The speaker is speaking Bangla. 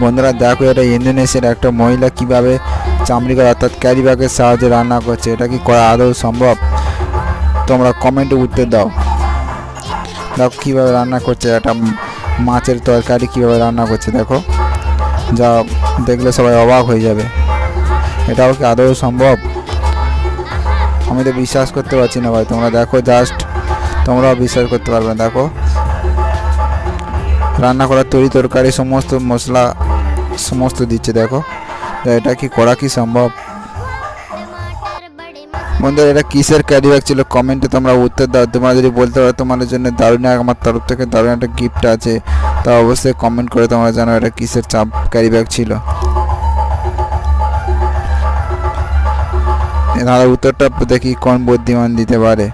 বন্ধুরা দেখো, এটা ইন্দোনেশিয়ার একটা মহিলা কিভাবে চামড়ি করা অর্থাৎ ক্যারি ব্যাগের সাহায্যে রান্না করছে। এটা কি করা আদৌ সম্ভব? তোমরা কমেন্টে উত্তর দাও। দেখো কীভাবে রান্না করছে, একটা মাছের তরকারি কীভাবে রান্না করছে দেখো, যা দেখলে সবাই অবাক হয়ে যাবে। এটাও কি আদৌ সম্ভব? আমি তো বিশ্বাস করতে পারছি না ভাই। তোমরা দেখো, জাস্ট তোমরাও বিশ্বাস করতে পারবে না। দেখো রান্না করার তরকারি সমস্ত মশলা সমস্ত দিচ্ছে দেখো। এটা কি করা কি সম্ভব? বন্ধুরা এটা কিসের ক্যারি ব্যাগ ছিল কমেন্টে তোমরা উত্তর দাও। তোমরা যদি বলতে পারো তোমাদের জন্য দারুণ, আমার তরফ থেকে দারুণ একটা গিফট আছে, তা অবশ্যই কমেন্ট করে তোমরা জানো এটা কিসের ক্যারি ব্যাগ ছিল। এনার উত্তরটা দেখি কোন বুদ্ধিমান দিতে পারে।